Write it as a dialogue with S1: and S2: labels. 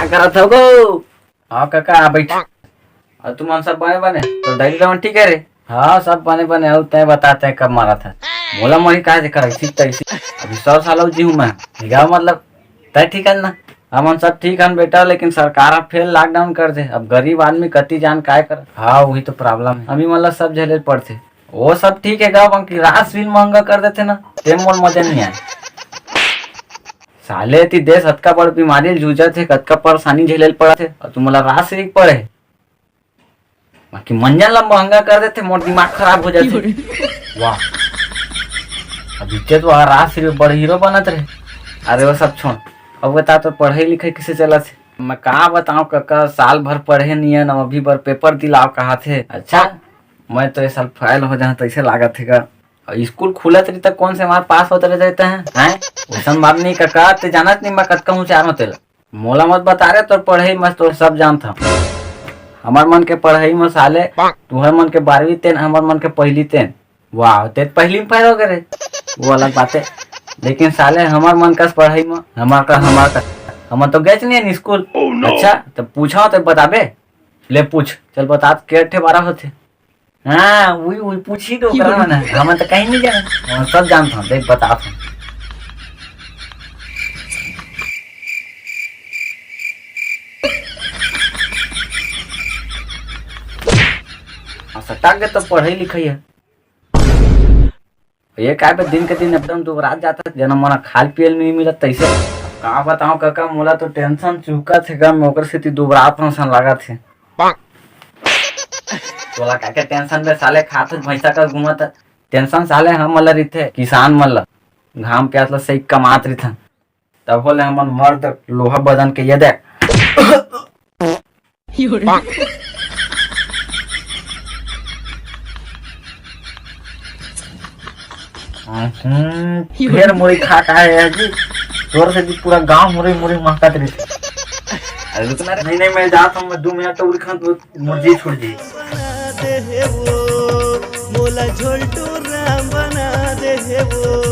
S1: क्या करत हो गो? हाँ काका बैठ। और तुम सब बने बने तो डैली रमन ठीक है रे? हाँ सब बने बने और तय बताते हैं कब मारा था। बोला मरी कहा देखा इसी तैसी अभी 100 साल जी हूँ मैं निगाह मतलब तय ठीक है ना। हम सब ठीक है बेटा लेकिन सरकार अब फिर लॉकडाउन कर दे। अब गरीब आदमी कति जान काय कर। हाँ वही तो प्रॉब्लम है अभी मतलब सब झेले पड़ते। वो सब ठीक है गाँव की रास भी महंगा कर देते ना ते मोल मजा नहीं आए। साले थी देश हतका बड़ बीमारी जूझा थे कतका परेशानी झेले पड़ा थे और तुम रास सीख पड़े बाकी मंजन ला महंगा कर देते मोर दिमाग खराब हो जाते। वाह अभी तो रास सिर्फ बड़ हीरो बनत रहे। अरे वो सब छोड़ अब बता तो पढ़ाई लिखाई किसे चला थे? मैं कहा बताऊं काका साल भर पढ़े नहीं है ना अभी बार पेपर दिलाओ कहा थे। अच्छा मैं तो ये साल फेल हो जाए तो ऐसे लागत है का स्कूल खुला तरी तक कौन से हमारे पास होते रह जाते हैं उसन बात नहीं काका ते जानत नहीं मैं कतका हूँ चार होते मोला मत बता रहे तो पढ़ाई मस्त तो सब जानता हमार मन के पढ़ाई में साले तुहर मन के 12वीं तेन हमार मन के पहली तेन। वाह ते पहली में फेल हो गए वो अलग बात है लेकिन साले हमार मन का पढ़ाई में हमार का हम तो गए नहीं है स्कूल। अच्छा तो पूछा तो बताबे ले पूछ चल बता के ठे 12 होते। हाँ वही पूछ ही दो ना हम तो कहीं नहीं जाना सब जानता हूँ देख बता सटाक दे तो पढ़ाई लिखाई है ये काय पे दिन के दिन एकदम दुबरात जाता जना मना खाल पियल नहीं मिलत तैसे का बताऊं काका मोला तो टेंशन चुका थे गम ओकर से दुबरात सन लगा थे। तोला का टेंशन में साले खात भैंसा का घूमत टेंशन साले हम मल रही किसान मल घाम प्यास ला सही कमात रही तब बोले हमन मर्द लोहा बदन के ये देख फिर मुड़ी खा का है जी तोर से भी पूरा गांव मुड़ी मुड़ी महकत रही। अरे रुकना नहीं मैं जाता हूँ मैं 2 मिनट तो उड़खा तो मुझे छोड़ दी मोला झोलटू राम बना दे वो।